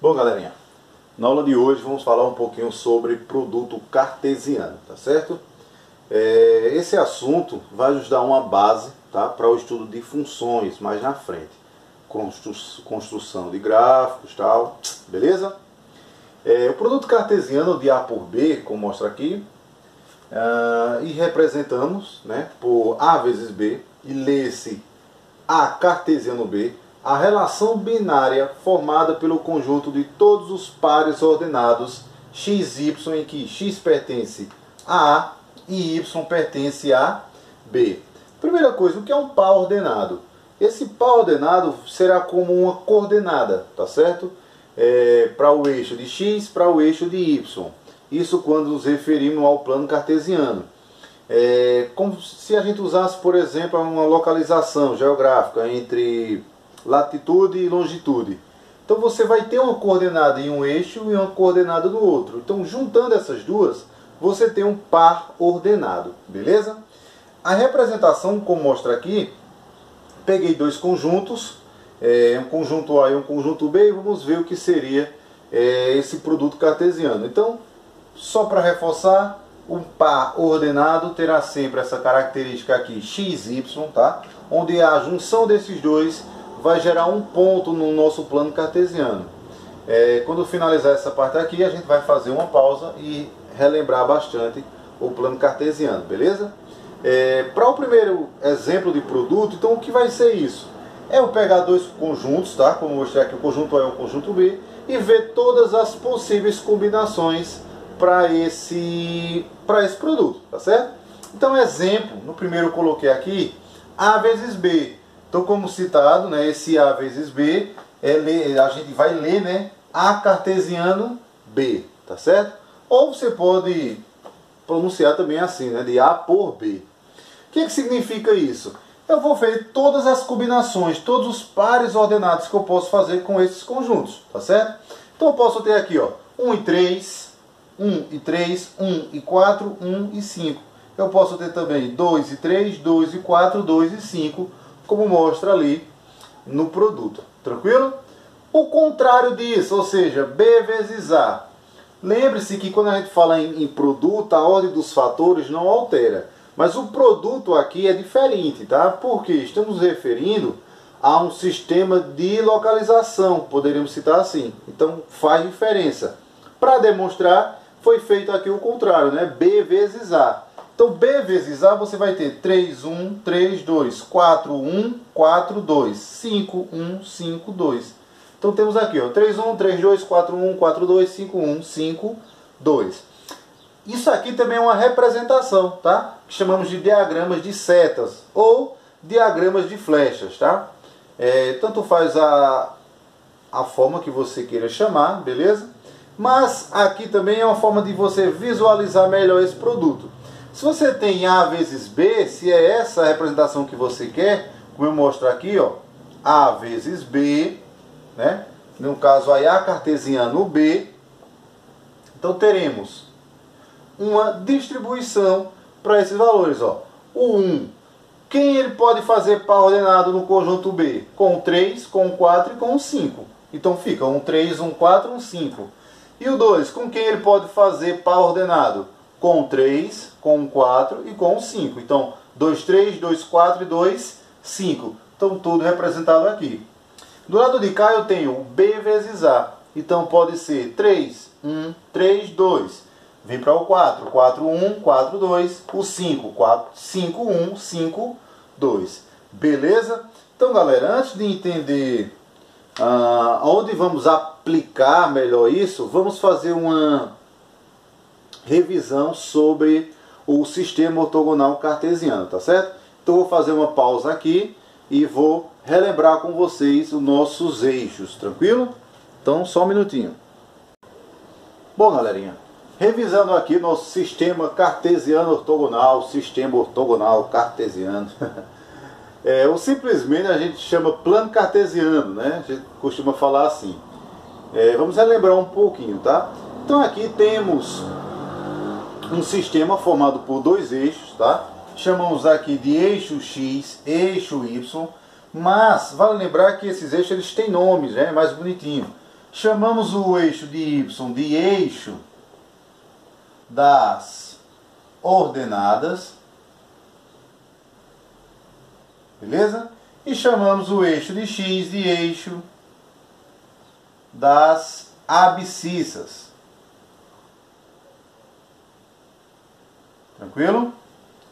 Bom, galerinha, na aula de hoje vamos falar um pouquinho sobre produto cartesiano, tá certo? Esse assunto vai nos dar uma base, tá, para o estudo de funções mais na frente. Construção de gráficos, tal, beleza? O produto cartesiano de A por B, como mostra aqui, e representamos, né, por A vezes B, e lê-se A cartesiano B, a relação binária formada pelo conjunto de todos os pares ordenados x, y, em que x pertence a A e y pertence a B. Primeira coisa, o que é um par ordenado? Esse par ordenado será como uma coordenada, tá certo? Para o eixo de x, para o eixo de y. Isso quando nos referimos ao plano cartesiano. Como se a gente usasse, por exemplo, uma localização geográfica entre latitude e longitude. Então você vai ter uma coordenada em um eixo e uma coordenada no outro. Então juntando essas duas, você tem um par ordenado, beleza? A representação, como mostra aqui, peguei dois conjuntos, um conjunto A e um conjunto B, e vamos ver o que seria esse produto cartesiano. Então, só para reforçar, um par ordenado terá sempre essa característica aqui, x, y, tá? Onde a junção desses dois vai gerar um ponto no nosso plano cartesiano. Quando finalizar essa parte aqui, a gente vai fazer uma pausa e relembrar bastante o plano cartesiano, beleza? Para o primeiro exemplo de produto, então o que vai ser isso? Eu pegar dois conjuntos, tá? Como eu mostrei aqui, o conjunto A e o conjunto B, e ver todas as possíveis combinações para esse produto, tá certo? Então, exemplo, no primeiro eu coloquei aqui A vezes B. Então, como citado, né, esse A vezes B, a gente vai ler, né, A cartesiano B, tá certo? Ou você pode pronunciar também assim, né, de A por B. O que significa isso? Eu vou ver todas as combinações, todos os pares ordenados que eu posso fazer com esses conjuntos, tá certo? Então eu posso ter aqui, ó, 1 e 3, 1 e 3, 1 e 4, 1 e 5. Eu posso ter também 2 e 3, 2 e 4, 2 e 5, como mostra ali no produto. Tranquilo? O contrário disso, ou seja, B vezes A. Lembre-se que quando a gente fala em produto, a ordem dos fatores não altera. Mas o produto aqui é diferente, tá? Porque estamos nos referindo a um sistema de localização, poderíamos citar assim. Então faz diferença. Para demonstrar, foi feito aqui o contrário, né? B vezes A. Então B vezes A você vai ter 3, 1, 3, 2, 4, 1, 4, 2, 5, 1, 5, 2. Então temos aqui, ó, 3, 1, 3, 2, 4, 1, 4, 2, 5, 1, 5, 2. Isso aqui também é uma representação, tá? Que chamamos de diagramas de setas ou diagramas de flechas, tá? Tanto faz a forma que você queira chamar, beleza? Mas aqui também é uma forma de você visualizar melhor esse produto. Se você tem A vezes B, se é essa a representação que você quer, como eu mostro aqui, ó, A vezes B, né? No caso aí A cartesiano B, então teremos uma distribuição para esses valores, ó. O 1, quem ele pode fazer par ordenado no conjunto B? Com o 3, com o 4 e com o 5. Então fica um 3, um 4, um 5. E o 2, com quem ele pode fazer par ordenado? Com o 3, com o 4 e com o 5. Então, 2, 3, 2, 4 e 2, 5. Então, tudo representado aqui. Do lado de cá eu tenho B vezes A. Então, pode ser 3, 1, 3, 2. Vem para o 4. 4, 1, 4, 2. O 5, 4, 5, 1, 5, 2. Beleza? Então, galera, antes de entender onde vamos aplicar melhor isso, vamos fazer uma revisão sobre o sistema ortogonal cartesiano, tá certo? Então vou fazer uma pausa aqui e vou relembrar com vocês os nossos eixos, tranquilo? Então só um minutinho. Bom, galerinha, revisando aqui nosso sistema cartesiano ortogonal, sistema ortogonal cartesiano. Ou simplesmente a gente chama plano cartesiano, né? A gente costuma falar assim. Vamos relembrar um pouquinho, tá? Então aqui temos um sistema formado por dois eixos, tá? Chamamos aqui de eixo X, eixo Y, mas vale lembrar que esses eixos eles têm nomes, né? Mais bonitinho. Chamamos o eixo de y de eixo das ordenadas. Beleza? E chamamos o eixo de x de eixo das abscissas. Tranquilo?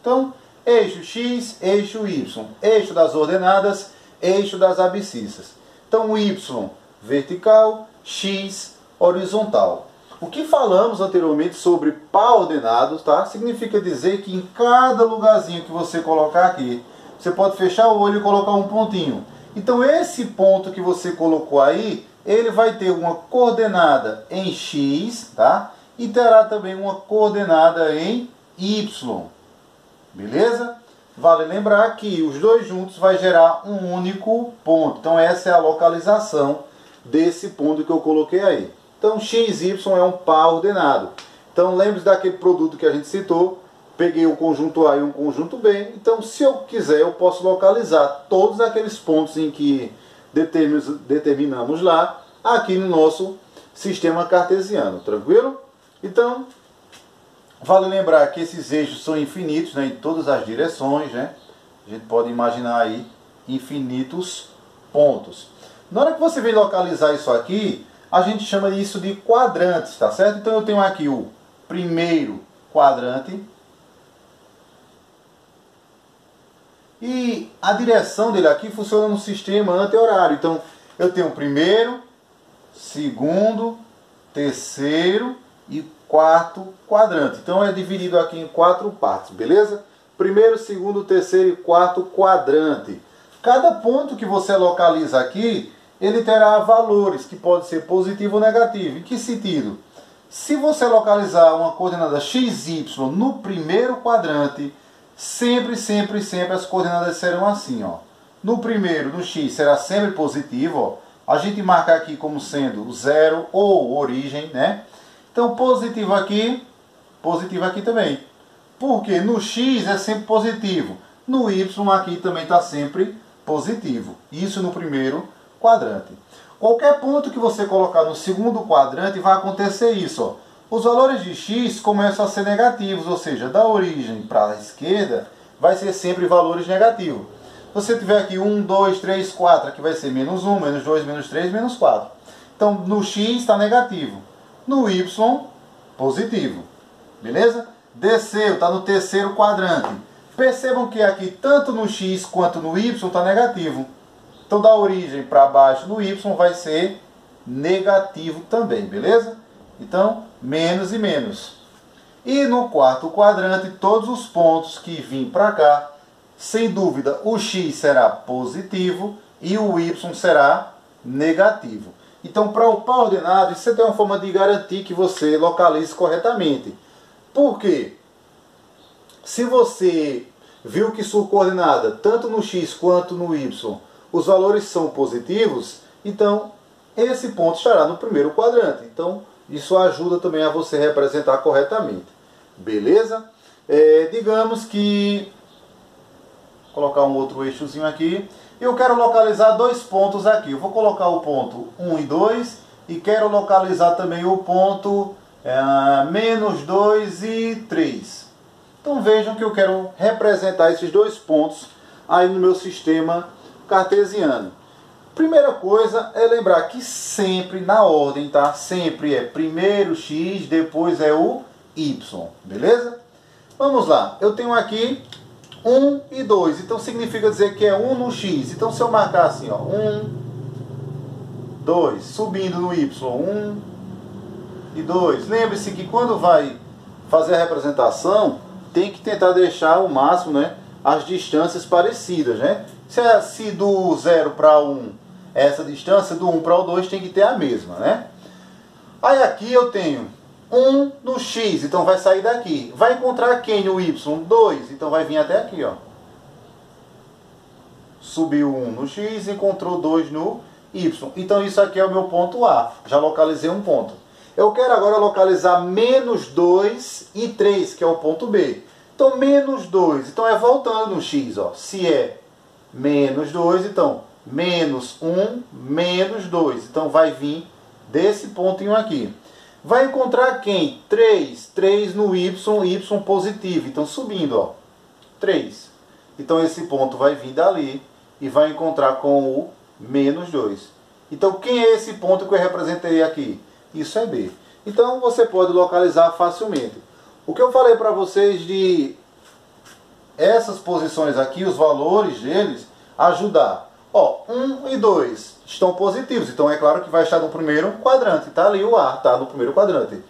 Então, eixo x, eixo y. Eixo das ordenadas, eixo das abscissas. Então, y vertical, x horizontal. O que falamos anteriormente sobre par ordenados, tá? Significa dizer que em cada lugarzinho que você colocar aqui, você pode fechar o olho e colocar um pontinho. Então esse ponto que você colocou aí, ele vai ter uma coordenada em x, tá? E terá também uma coordenada em y. Beleza? Vale lembrar que os dois juntos vai gerar um único ponto. Então essa é a localização desse ponto que eu coloquei aí. Então x, y é um par ordenado. Então lembre-se daquele produto que a gente citou. Peguei o conjunto A e um conjunto B. Então se eu quiser eu posso localizar todos aqueles pontos em que determinamos lá aqui no nosso sistema cartesiano. Tranquilo? Então vale lembrar que esses eixos são infinitos, né, em todas as direções, né? A gente pode imaginar aí infinitos pontos. Na hora que você vem localizar isso aqui, a gente chama isso de quadrantes, tá certo? Então eu tenho aqui o primeiro quadrante e a direção dele aqui funciona no sistema anti-horário. Então eu tenho o primeiro, segundo, terceiro e quarto quadrante. Então é dividido aqui em 4 partes, beleza? Primeiro, segundo, terceiro e quarto quadrante. Cada ponto que você localiza aqui, ele terá valores que podem ser positivo ou negativo. Em que sentido? Se você localizar uma coordenada x, y no primeiro quadrante, sempre as coordenadas serão assim, ó. No primeiro, no x, será sempre positivo, ó. A gente marca aqui como sendo zero ou origem, né? Então positivo aqui também. Porque no x é sempre positivo. No y aqui também está sempre positivo. Isso no primeiro quadrante. Qualquer ponto que você colocar no segundo quadrante vai acontecer isso, ó. Os valores de x começam a ser negativos, ou seja, da origem para a esquerda vai ser sempre valores negativos. Se você tiver aqui 1, 2, 3, 4, aqui vai ser menos 1, menos 2, menos 3, menos 4. Então no x está negativo. No y, positivo. Beleza? Desceu, está no terceiro quadrante. Percebam que aqui, tanto no x quanto no y, está negativo. Então, da origem para baixo no y vai ser negativo também, beleza? Então, menos e menos. E no quarto quadrante, todos os pontos que vêm para cá, sem dúvida, o x será positivo e o y será negativo. Então, para o par ordenado, isso tem uma forma de garantir que você localize corretamente. Por quê? Se você viu que sua coordenada, tanto no x quanto no y, os valores são positivos, então esse ponto estará no primeiro quadrante. Então, isso ajuda também a você representar corretamente. Beleza? Digamos que... Vou colocar um outro eixozinho aqui. Eu quero localizar dois pontos aqui. Eu vou colocar o ponto 1 e 2 e quero localizar também o ponto menos 2 e 3. Então vejam que eu quero representar esses dois pontos aí no meu sistema cartesiano. Primeira coisa é lembrar que sempre na ordem, tá? Sempre é primeiro x, depois é o y, beleza? Vamos lá, eu tenho aqui 1 e 2, então significa dizer que é 1 no x. Então se eu marcar assim, ó, 1, 2, subindo no y, 1 e 2. Lembre-se que quando vai fazer a representação, tem que tentar deixar o máximo, né, as distâncias parecidas, né? Se do 0 para 1, essa distância, do 1 para o 2 tem que ter a mesma, né? Aí aqui eu tenho 1 no x, então vai sair daqui. Vai encontrar quem no y? 2, então vai vir até aqui, ó. Subiu 1 no x, encontrou 2 no y. Então isso aqui é o meu ponto A. Já localizei um ponto. Eu quero agora localizar menos 2 e 3, que é o ponto B. Então menos 2, então é voltando no x, ó. Se é menos 2, então menos 1, menos 2. Então vai vir desse pontinho aqui. Vai encontrar quem? 3. 3 no y, y positivo. Então subindo, ó. 3. Então esse ponto vai vir dali e vai encontrar com o menos 2. Então quem é esse ponto que eu representei aqui? Isso é B. Então você pode localizar facilmente. O que eu falei para vocês de essas posições aqui, os valores deles, ajudar. Ó, 1 e 2 estão positivos, então é claro que vai estar no primeiro quadrante. Está ali o A, está no primeiro quadrante.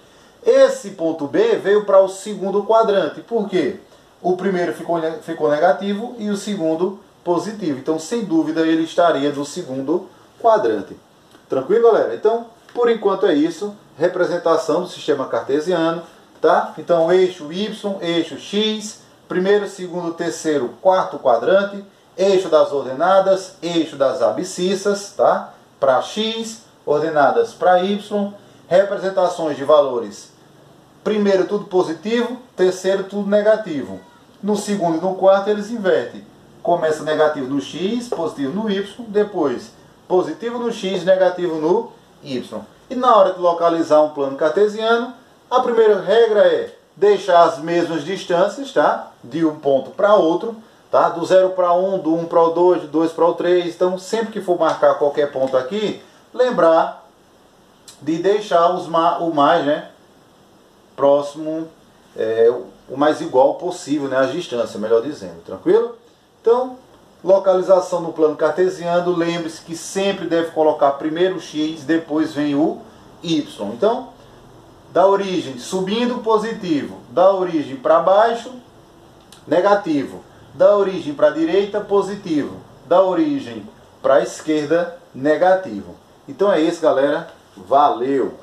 Esse ponto B veio para o segundo quadrante. Por quê? O primeiro ficou negativo e o segundo positivo. Então, sem dúvida, ele estaria no segundo quadrante. Tranquilo, galera? Então, por enquanto é isso. Representação do sistema cartesiano, tá? Então, eixo Y, eixo X, primeiro, segundo, terceiro, quarto quadrante, eixo das ordenadas, eixo das abscissas, tá? Para X, ordenadas para Y, representações de valores. Primeiro tudo positivo, terceiro tudo negativo. No segundo e no quarto eles invertem. Começa negativo no X, positivo no Y, depois positivo no X, negativo no Y. E na hora de localizar um plano cartesiano, a primeira regra é deixar as mesmas distâncias, tá? De um ponto para outro, tá? Do 0 para 1, do 1 para o 2, do 2 para o 3. Então, sempre que for marcar qualquer ponto aqui, lembrar de deixar o mais, né, próximo, o mais igual possível, né, as distâncias, melhor dizendo. Tranquilo? Então, localização no plano cartesiano, lembre-se que sempre deve colocar primeiro o X, depois vem o Y. Então, da origem subindo, positivo. Da origem para baixo, negativo. Da origem para a direita, positivo. Da origem para a esquerda, negativo. Então é isso, galera. Valeu!